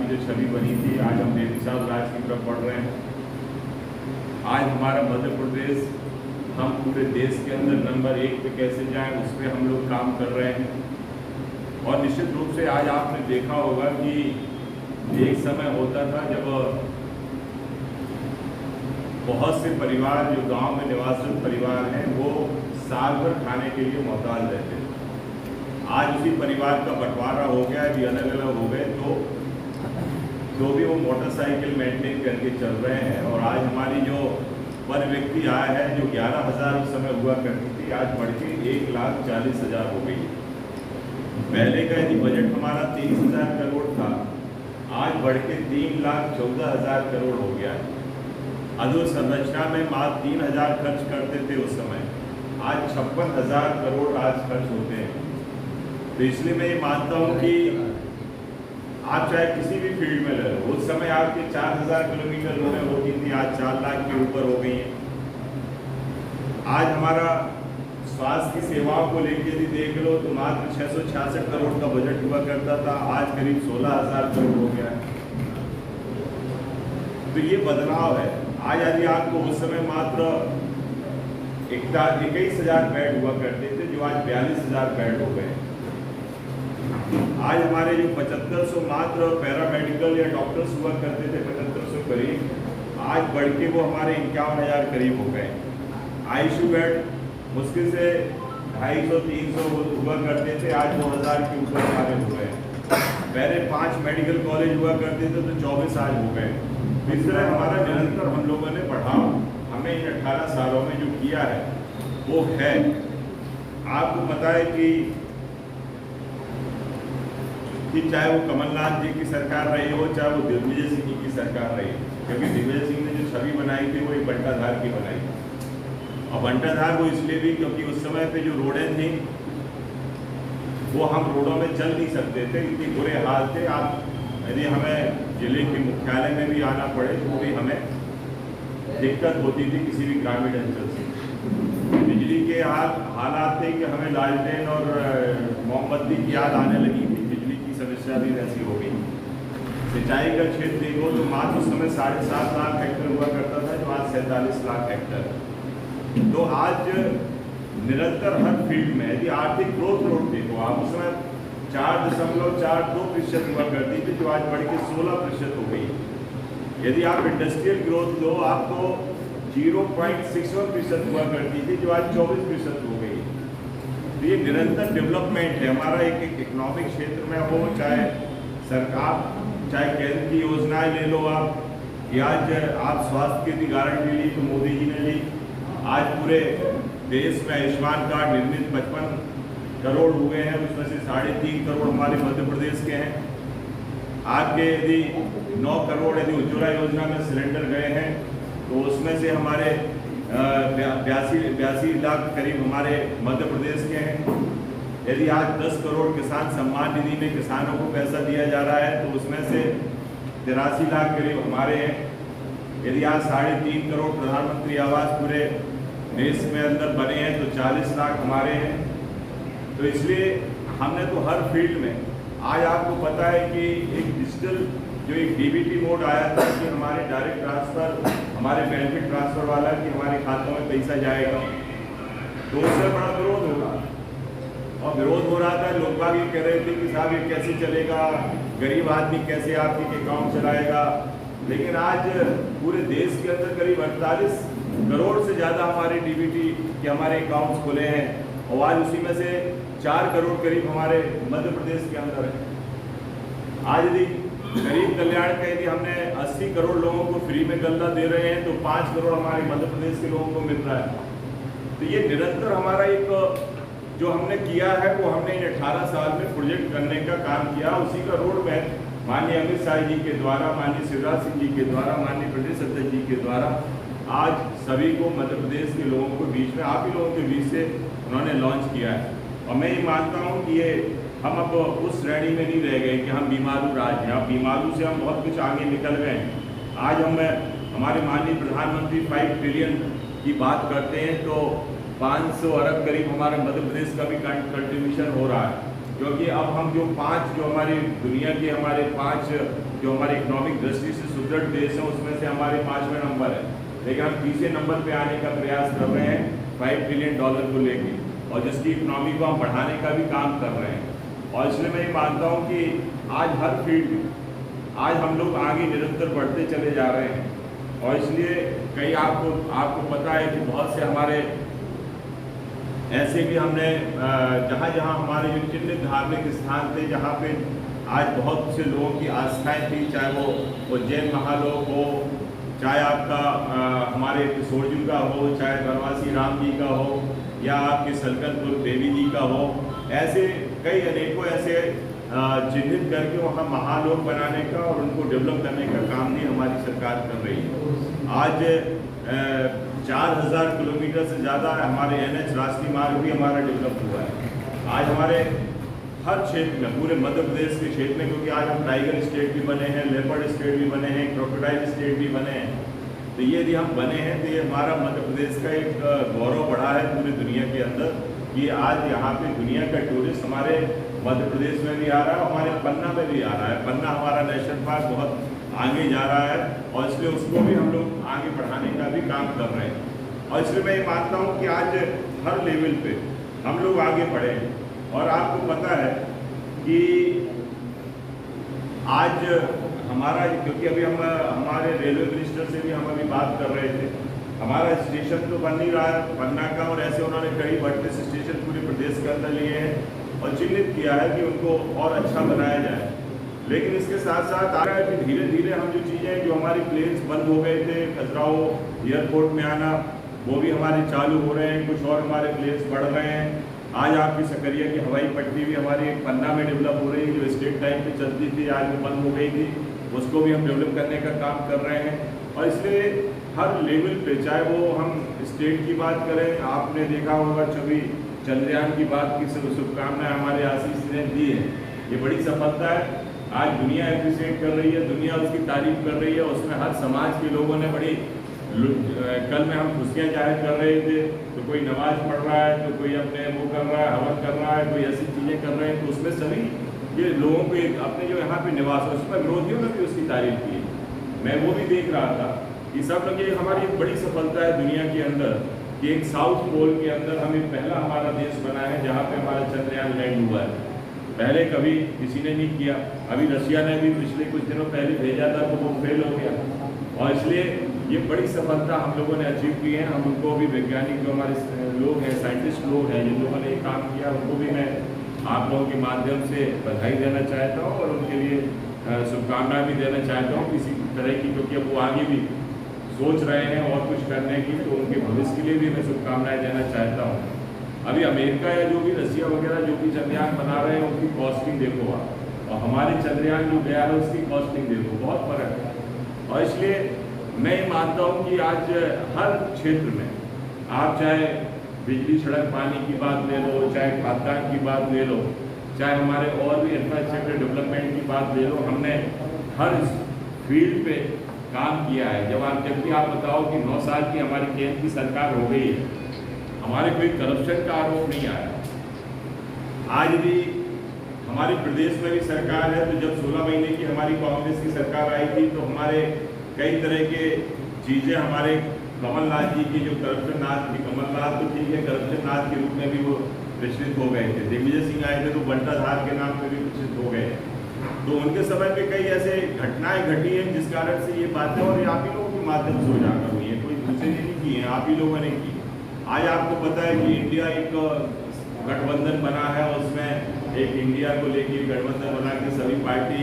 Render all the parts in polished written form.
की जो छवि बनी थी, आज हम बेमिसाल राज की तरफ बढ़ रहे हैं। आज हमारा मध्य प्रदेश, हम पूरे देश के अंदर नंबर 1 पे कैसे जाएं, उस पर हम लोग काम कर रहे हैं। और निश्चित रूप से आज आपने देखा होगा कि एक समय होता था जब बहुत से परिवार जो गांव में निवासित परिवार हैं वो साल भर खाने के लिए मोहताज रहते थे। आज उसी परिवार का बंटवारा हो गया, अभी अलग अलग हो गए, तो भी वो मोटरसाइकिल मेंटेन करके चल रहे हैं। और आज हमारी जो पर व्यक्ति आय है जो 11,000 उस समय हुआ करती थी, आज बढ़ के 1,40,000 हो गई। पहले का यदि बजट हमारा 23,000 करोड़ था, आज बढ़ के 3,14,000 करोड़ हो गया है। अधोसंरचना में मात्र 3,000 खर्च करते थे उस समय, आज 56,000 करोड़ आज खर्च होते हैं। तो इसलिए मैं ये मानता हूँ कि आप चाहे किसी भी फील्ड में ले लो, उस समय आपके 4,000 किलोमीटर रोडें होती थी, आज 4 लाख के ऊपर हो गई हैं। आज हमारा स्वास्थ्य की सेवाओं को लेकर यदि देख लो तो मात्र 666 करोड़ का बजट हुआ करता था, आज करीब 16,000 करोड़ हो गया है। तो ये बदलाव है। आज यदि आपको उस समय मात्र 21,000 बेड हुआ करते थे, जो आज 42,000 बेड हो गए। आज हमारे जो 7,500 मात्र पैरामेडिकल या डॉक्टर्स हुआ करते थे, 7,500 करीब, आज बढ़ के वो हमारे 51,000 करीब हो गए। आईसीयू बेड मुश्किल से 250-300 हुआ करते थे, आज 2,000 के ऊपर हमारे हो गए। पहले 5 मेडिकल कॉलेज हुआ करते थे तो 24 आज हो गए। इस तरह हमारा निरंतर हम लोगों ने बढ़ाव हमें इन 18 सालों में जो किया है वो है। आपको पता है कि चाहे वो कमलनाथ जी की सरकार रही हो, चाहे वो दिग्विजय सिंह जी की सरकार रही, क्योंकि दिग्विजय सिंह ने जो छवि बनाई थी वो एक बंटाधार की बनाई। और बंटाधार वो इसलिए भी क्योंकि उस समय पे जो रोडें थी वो हम रोडों में चल नहीं सकते थे, इतने बुरे हाल थे। आप यदि हमें जिले के मुख्यालय में भी आना पड़े तो भी हमें दिक्कत होती थी किसी भी ग्रामीण अंचल से। बिजली के हालात थे कि हमें लालटेन और मोमबत्ती की याद आने लगी थी, बिजली की समस्या भी वैसी हो गई। सिंचाई का क्षेत्र देखो तो मात्र उस समय 7.5 लाख हेक्टेयर हुआ करता था, जो आज 47 लाख हेक्टेयर। तो आज निरंतर हर फील्ड में यदि आर्थिक ग्रोथ रोड देखो, आप उस समय 4.42% हुआ करती थी, जो आज बढ़ के 16% हो गई। यदि आप इंडस्ट्रियल ग्रोथ लो, आपको 0.61% हुआ करती थी, जो आज 24% हो गई। तो ये निरंतर डेवलपमेंट है हमारा। एक इकोनॉमिक क्षेत्र में हो, चाहे सरकार, चाहे केंद्र की योजनाएं ले लो आप, या आज आप स्वास्थ्य की गारंटी ली तो मोदी जी ने ली। आज पूरे देश में आयुष्मान कार्ड निर्मित 55 करोड़ हुए हैं, उसमें से 3.5 करोड़ हमारे मध्य प्रदेश के हैं। आपके यदि 9 करोड़ यदि उज्ज्वला योजना में सिलेंडर गए हैं तो उसमें से हमारे 82 लाख करीब हमारे मध्य प्रदेश के हैं। यदि आज 10 करोड़ किसान सम्मान निधि में किसानों को पैसा दिया जा रहा है तो उसमें से 83 लाख करीब हमारे हैं। यदि आज 3.5 करोड़ प्रधानमंत्री आवास पूरे देश में अंदर बने हैं तो 40 लाख हमारे हैं। तो इसलिए हमने तो हर फील्ड में, आज आपको पता है कि एक डिजिटल जो एक डीबीटी मोड आया था कि हमारे डायरेक्ट ट्रांसफ़र, हमारे बेनिफिट ट्रांसफ़र वाला कि हमारे खातों में पैसा जाएगा, तो उससे बड़ा विरोध होगा। और विरोध हो रहा था, लोग बाग ये कह रहे थे कि साहब ये कैसे चलेगा, गरीब आदमी कैसे आपके अकाउंट चलाएगा। लेकिन आज पूरे देश के अंदर करीब 48 करोड़ से ज़्यादा हमारे डीबीटी के हमारे अकाउंट्स खुले हैं, और आज उसी में से 4 करोड़ करीब हमारे मध्य प्रदेश के अंदर है। आज यदि गरीब कल्याण का यदि हमने 80 करोड़ लोगों को फ्री में गल्ला दे रहे हैं तो 5 करोड़ हमारे मध्य प्रदेश के लोगों को मिल रहा है। तो ये निरंतर हमारा एक जो हमने किया है वो हमने इन 18 साल में प्रोजेक्ट करने का काम किया। उसी का रोड मैप माननीय अमित शाह जी के द्वारा, माननीय शिवराज सिंह जी के द्वारा, माननीय प्रदेश अध्यक्ष जी के द्वारा आज सभी को मध्य प्रदेश के लोगों को बीच में, आप ही लोगों के बीच से उन्होंने लॉन्च किया है। और मैं ये मानता हूँ कि ये हम अब उस श्रेणी में नहीं रह गए कि हम बीमारू राज्य हैं। अब बीमारू से हम बहुत कुछ आगे निकल गए हैं। आज हम हमारे माननीय प्रधानमंत्री 5 ट्रिलियन की बात करते हैं तो 500 अरब करीब हमारे मध्य प्रदेश का भी कंट्रीब्यूशन हो रहा है, क्योंकि अब हम जो 5 जो हमारी दुनिया के हमारे 5 जो हमारे इकोनॉमिक दृष्टि से सुदृढ़ देश हैं उसमें से हमारे 5वें नंबर है, लेकिन हम 30वें नंबर पे आने का प्रयास कर रहे हैं $5 ट्रिलियन को लेके, और जिसकी इकोनॉमी को हम बढ़ाने का भी काम कर रहे हैं। और इसलिए मैं ये मानता हूँ कि आज हर फील्ड में आज हम लोग आगे निरंतर बढ़ते चले जा रहे हैं। और इसलिए कई आपको पता है कि बहुत से हमारे ऐसे भी हमने जहाँ जहाँ हमारे जो चिन्हित धार्मिक स्थान थे, जहाँ पे आज बहुत से लोगों की आस्थाएं थी, चाहे वो उज्जैन महालोक हो, चाहे आपका हमारे किशोरजी का हो, चाहे बनवासी राम जी का हो, या आपके सलकनपुर देवी जी का हो, ऐसे कई अनेकों ऐसे चिन्हित करके वहाँ महालोक बनाने का और उनको डेवलप करने का काम भी हमारी सरकार कर रही है। आज 4000 किलोमीटर से ज़्यादा हमारे NH राष्ट्रीय मार्ग भी हमारा डेवलप हुआ है। आज हमारे हर क्षेत्र में, पूरे मध्य प्रदेश के क्षेत्र में, क्योंकि आज हम टाइगर स्टेट भी बने हैं, लेपर्ड स्टेट भी बने हैं, क्रोकोडाइल स्टेट भी बने हैं, तो ये यदि हम बने हैं तो ये हमारा मध्य प्रदेश का एक गौरव बढ़ा है पूरी दुनिया के अंदर कि आज यहाँ पे दुनिया का टूरिस्ट हमारे मध्य प्रदेश में भी आ रहा है, हमारे पन्ना में भी आ रहा है। पन्ना हमारा नेशनल पार्क बहुत आगे जा रहा है और इसलिए उसको भी हम लोग आगे बढ़ाने का भी काम कर रहे हैं। और इसलिए मैं ये मानता हूँ कि आज हर लेवल पे हम लोग आगे बढ़े। और आपको पता है कि आज हमारा, क्योंकि अभी हम हमारे रेलवे मिनिस्टर से भी हम अभी बात कर रहे थे, हमारा स्टेशन तो बन नहीं रहा है पन्ना का, और ऐसे उन्होंने कई 32 स्टेशन पूरे प्रदेश के अंदर लिए हैं और चिन्हित किया है कि उनको और अच्छा बनाया जाए। लेकिन इसके साथ साथ आ रहा है कि धीरे धीरे हम जो चीज़ें, जो हमारी प्लेन्स बंद हो गए थे, खजुराहो एयरपोर्ट में आना, वो भी हमारे चालू हो रहे हैं, कुछ और हमारे प्लेन्स बढ़ रहे हैं। आज आपकी सकरिया की हवाई पट्टी भी हमारी पन्ना में डेवलप हो रही है, जो स्टेट टाइम पे चलती थी, आज वो बंद हो गई थी, उसको भी हम डेवलप करने का काम कर रहे हैं। और इसलिए हर लेवल पे, चाहे वो हम स्टेट की बात करें, आपने देखा होगा छवि चंद्रयान की बात की शुभकामनाएं हमारे आशीष ने दी है, ये बड़ी सफलता है। आज दुनिया अप्रिशिएट कर रही है, दुनिया उसकी तारीफ कर रही है, उसमें हर समाज के लोगों ने बड़ी, कल में हम खुशियाँ जाहिर कर रहे थे, तो कोई नमाज पढ़ रहा है, तो कोई अपने वो कर रहा है, हवन कर रहा है, कोई ऐसी चीज़ें कर रहे हैं, तो उसमें सभी ये लोगों को अपने जो यहाँ पे निवास है उसमें विरोधियों ने भी उसकी तारीफ की। मैं वो भी देख रहा था कि सब लोग, ये हमारी एक बड़ी सफलता है दुनिया के अंदर कि एक साउथ पोल के अंदर हमें पहला हमारा देश बना है जहाँ पे हमारा चंद्रयान लैंड हुआ है। पहले कभी किसी ने नहीं किया, अभी रशिया ने भी पिछले कुछ दिनों पहले भेजा था तो वो फेल हो गया। और इसलिए ये बड़ी सफलता हम लोगों ने अचीव की है। हम उनको भी, वैज्ञानिक जो हमारे लोग हैं, साइंटिस्ट लोग हैं, जिन लोगों ने ये काम किया, उनको भी मैं आप लोगों के माध्यम से बधाई देना चाहता हूँ और उनके लिए शुभकामनाएं भी देना चाहता हूँ किसी तरह की, क्योंकि अब वो आगे भी सोच रहे हैं और कुछ करने की, तो उनके भविष्य के लिए भी मैं शुभकामनाएं देना चाहता हूँ। अभी अमेरिका या जो भी रशिया वगैरह जो भी चंद्रयान बना रहे हैं उनकी कॉस्टिंग देखो आप, और हमारे चंद्रयान जो गया है उसकी कॉस्टिंग देखो, बहुत फर्क है। और इसलिए मैं ये मानता हूँ कि आज हर क्षेत्र में, आप चाहे बिजली, सड़क, पानी की बात ले लो, चाहे खाद्यान्न की बात ले लो, चाहे हमारे और भी इंफ्रास्ट्रक्चर डेवलपमेंट की बात ले लो, हमने हर फील्ड पे काम किया है। जबकि आप बताओ कि 9 साल की हमारी केंद्र की सरकार हो गई है, हमारे कोई करप्शन का आरोप नहीं आया। आज भी हमारे प्रदेश में भी सरकार है, तो जब 16 महीने की हमारी कांग्रेस की सरकार आई थी तो हमारे कई तरह के चीज़ें, हमारे कमलनाथ जी की जो करप्शन नाथ थी, कमलनाथ तो ठीक है, करप्शन नाथ के रूप में भी वो प्रचलित हो गए थे। दिग्विजय सिंह आए थे तो बंटाधार के नाम पे भी प्रचलित हो गए। तो उनके समय पे कई ऐसे घटनाएं घटी हैं जिस कारण से ये बातें, और ये आप ही लोगों के माध्यम से उजागर हुई है, कोई दूसरे ने नहीं की है, आप ही लोगों ने की। आज आपको पता है कि इंडिया एक गठबंधन बना है, उसमें एक इंडिया को लेकर गठबंधन बना के सभी पार्टी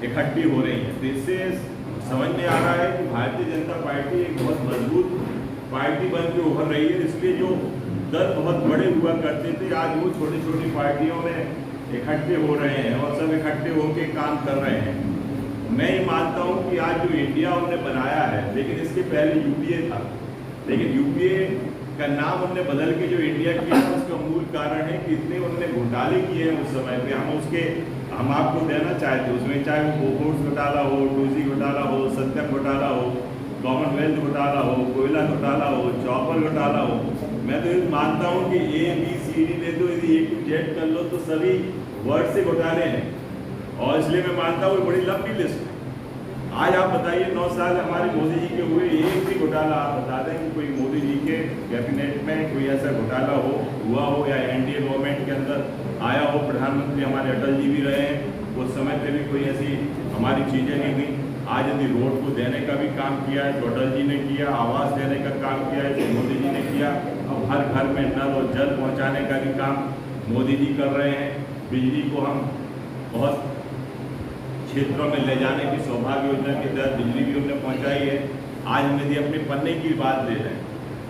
इकट्ठी हो रही है। तो इससे समझ में आ रहा है कि भारतीय जनता पार्टी एक बहुत मजबूत पार्टी बन के उभर रही है। इसलिए जो दल बहुत बड़े हुआ करते थे, आज वो छोटी छोटी पार्टियों में इकट्ठे हो रहे हैं और सब इकट्ठे होकर काम कर रहे हैं। मैं ये मानता हूँ कि आज जो इंडिया उन्होंने बनाया है, लेकिन इसके पहले यूपीए था, लेकिन यूपीए का नाम उन्होंने बदल के जो इंडिया किया, उसका मूल कारण है कि इतने उन्होंने घोटाले किए हैं उस समय पे। हम आपको देना चाहते उसमें, चाहे वो बोफोर्स घोटाला हो, 2G घोटाला हो, सत्यम घोटाला हो, कॉमनवेल्थ घोटाला हो, कोयला घोटाला हो, चॉपर घोटाला हो। मैं तो ये मानता हूँ कि ABCD ले दो, यदि A to Z कर लो तो सभी वर्ड से घोटाले हैं। और इसलिए मैं मानता हूँ बड़ी लंबी लिस्ट, आज आप बताइए 9 साल हमारे मोदी जी के हुए, एक भी घोटाला आप बता दें कि कोई मोदी जी के कैबिनेट में कोई ऐसा घोटाला हुआ हो या एनडीए गवर्नमेंट के अंदर आया हो। प्रधानमंत्री हमारे अटल जी भी रहे हैं, उस समय पे भी कोई ऐसी हमारी चीज़ें नहीं हुई। आज यदि रोड को देने का भी काम किया है तो अटल जी ने किया, आवास देने का काम किया है तो मोदी जी ने किया। अब हर घर में नल और जल पहुँचाने का भी काम मोदी जी कर रहे हैं। बिजली को हम बहुत क्षेत्रों में ले जाने की सौभाग्य योजना के तहत बिजली भी हमने पहुंचाई है। आज हम यदि अपने पन्ने की बात ले रहे हैं,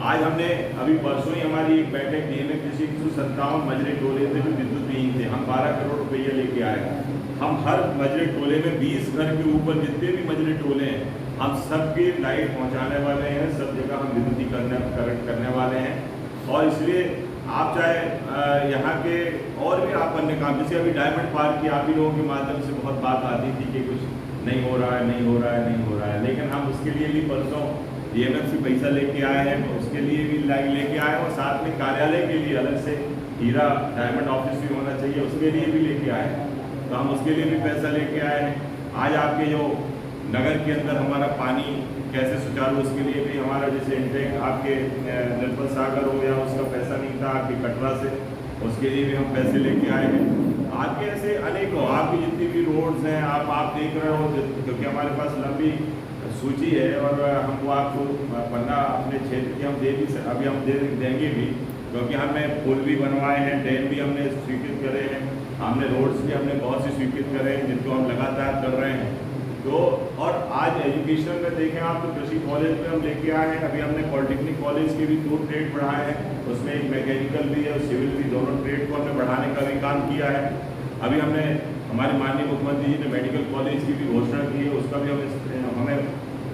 आज हमने अभी परसों ही हमारी एक बैठक DMFTC 157 मजरे टोले थे जो विद्युतहीन थे, हम 12 करोड़ रुपये लेके आए। हम हर मजरे टोले में 20 घर के ऊपर जितने भी मजरे टोले हैं हम सबकी लाइट पहुँचाने वाले हैं, सब जगह हम विद्युतीकरण करने वाले हैं। और इसलिए आप चाहे यहाँ के और भी आप अन्य काम, जैसे अभी डायमंड पार्क की आप ही लोगों के माध्यम से बहुत बात आती थी कि कुछ नहीं हो रहा है, नहीं हो रहा है, नहीं हो रहा है, लेकिन हम उसके लिए भी परसों DMF से पैसा लेके आए हैं, उसके लिए भी लेके आए हैं और साथ में कार्यालय के लिए अलग से हीरा डायमंड ऑफिस भी होना चाहिए, उसके लिए भी लेके आए हैं। तो हम उसके लिए भी पैसा लेके आए हैं। आज आपके जो नगर के अंदर हमारा पानी कैसे सुचारू, उसके लिए भी हमारा जैसे इंटेक आपके निर्मल सागर हो गया, उसका पैसा नहीं था आपके कटरा से, उसके लिए भी हम पैसे लेके आए हैं। आपके ऐसे अनेकों आपकी जितनी भी रोड्स हैं आप देख रहे हो, क्योंकि हमारे पास लंबी सूची है और हमको आपको पन्ना अपने क्षेत्र की हम अभी हम देंगे भी, क्योंकि हमने पुल भी बनवाए हैं, डैम भी हमने स्वीकृत करे हैं, हमने रोड्स भी हमने बहुत सी स्वीकृत करे हैं जिनको हम लगातार कर रहे हैं। तो और आज एजुकेशन में देखें आप तो कृषि कॉलेज में हम लेके आए हैं। अभी हमने पॉलिटेक्निक कॉलेज के भी 2 ट्रेड बढ़ाए हैं, उसमें एक मैकेनिकल भी है और सिविल भी, दोनों ट्रेड को हमने बढ़ाने का भी काम किया है। अभी हमने हमारे माननीय मुख्यमंत्री जी ने मेडिकल कॉलेज की भी घोषणा की है, उसका भी हमें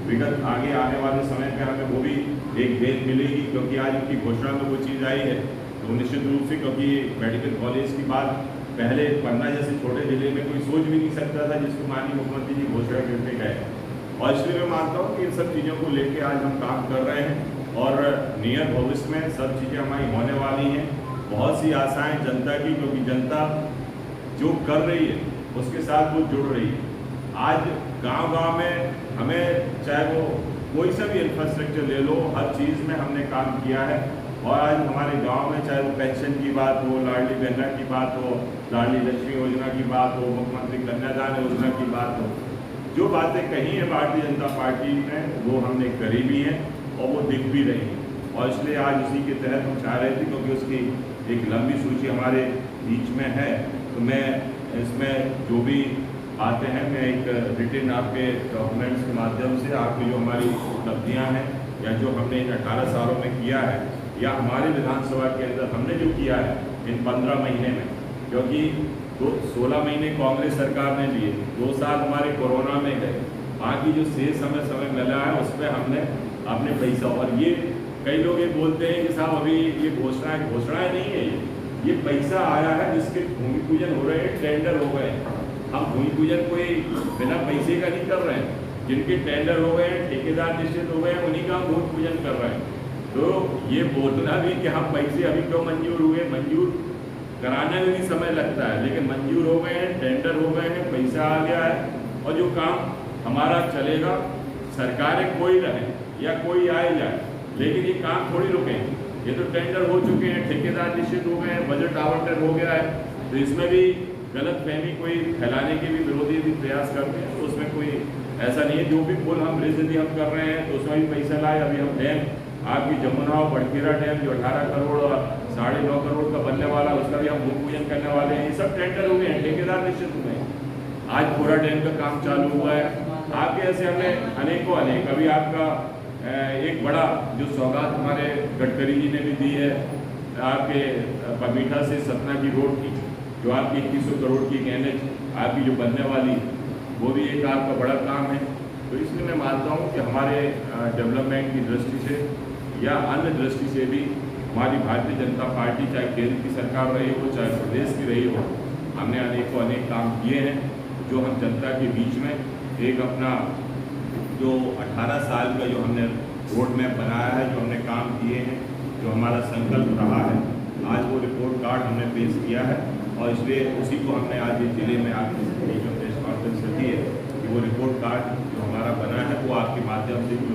विगत आगे आने वाले समय में हमें वो भी एक बेल मिलेगी, क्योंकि आज उनकी घोषणा में वो चीज़ आई है। तो निश्चित रूप से, क्योंकि मेडिकल कॉलेज की बात पहले पन्ना जैसे छोटे जिले में कोई सोच भी नहीं सकता था, जिसको माननीय मुख्यमंत्री जी घोषणा करके गए। और इसलिए मैं मानता हूँ कि इन सब चीज़ों को लेके आज हम काम कर रहे हैं और नियर भविष्य में सब चीज़ें हमारी होने वाली हैं। बहुत सी आशाएं जनता की, क्योंकि जनता जो कर रही है उसके साथ वो जुड़ रही है। आज गांव-गांव में हमें चाहे वो कोई सा भी इंफ्रास्ट्रक्चर ले लो, हर चीज़ में हमने काम किया है। और आज हमारे गांव में चाहे वो पेंशन की बात हो, लाडली बहना की बात हो, लाडली लक्ष्मी योजना की बात हो, मुख्यमंत्री कन्यादान योजना की बात हो, जो बातें कही हैं भारतीय जनता पार्टी ने वो हमने करी भी हैं और वो दिख भी रही हैं। और इसलिए आज उसी के तहत हम चाह रहे थे, क्योंकि उसकी एक लंबी सूची हमारे बीच में है, तो मैं इसमें जो भी बातें हैं मैं एक रिटन आपके डॉक्यूमेंट्स के माध्यम से आपकी जो हमारी उपलब्धियाँ हैं या जो हमने इन 18 सालों में किया है या हमारे विधानसभा के अंदर हमने जो किया है इन 15 महीने में, क्योंकि 16 महीने कांग्रेस सरकार ने लिए, 2 साल हमारे कोरोना में गए, बाकी जो शेष समय मिला है उसमें हमने अपने पैसा, और ये कई लोग ये बोलते हैं कि साहब अभी ये घोषणाएं नहीं है, ये पैसा आया है जिसके भूमि पूजन हो रहे हैं, टेंडर हो गए हैं। हम भूमि पूजन कोई बिना पैसे का नहीं कर रहे हैं, जिनके टेंडर हो गए हैं, ठेकेदार निश्चित हो गए हैं, उन्हीं का हम भूमि पूजन कर रहे हैं। तो ये बोलना भी कि हम पैसे अभी क्यों मंजूर हुए, मंजूर कराने में भी समय लगता है, लेकिन मंजूर हो गए हैं, टेंडर हो गए हैं, पैसा आ गया है और जो काम हमारा चलेगा, सरकारें कोई रहे या कोई आए जाए, लेकिन ये काम थोड़ी रुकेंगे। ये तो टेंडर हो चुके हैं, ठेकेदार निश्चित हो गए हैं, बजट आवंटन हो गया है, तो इसमें भी गलतफहमी कोई फैलाने के भी विरोधी भी प्रयास करते हैं, तो उसमें कोई ऐसा नहीं है। जो भी पुल हम ब्रिज यदि हम कर रहे हैं तो उसमें भी पैसा लाए। अभी हम डैम आपकी जमुना और बड़खेरा डैम जो 18 करोड़ और 9.5 करोड़ का बनने वाला, उसका भी हम भूमि पूजन करने वाले हैं। ये सब टेंडर हो गए हैं, ठेकेदार निश्चित हुए हैं। आज पूरा डैम का काम चालू हुआ है। आपके ऐसे हमने अनेकों अनेक, अभी आपका एक बड़ा जो सौगात हमारे गडकरी जी ने भी दी है, आपके पमीठा से सतना की रोड की जो आपकी 2100 करोड़ की NH आपकी जो बनने वाली, वो भी एक आपका बड़ा काम है। तो इसलिए मैं मानता हूँ कि हमारे डेवलपमेंट की दृष्टि से या अन्य दृष्टि से भी हमारी भारतीय जनता पार्टी, चाहे केंद्र की सरकार रही हो चाहे प्रदेश की रही हो, हमने अनेकों अनेक काम किए हैं जो हम जनता के बीच में एक अपना जो 18 साल का जो हमने रोड मैप बनाया है, जो हमने काम किए हैं, जो हमारा संकल्प रहा है, आज वो रिपोर्ट कार्ड हमने पेश किया है। और इसलिए उसी को हमने आज इस जिले में आगे जो प्रेस कॉन्फ्रेंस रखी है कि वो रिपोर्ट कार्ड जो हमारा माध्यम से भी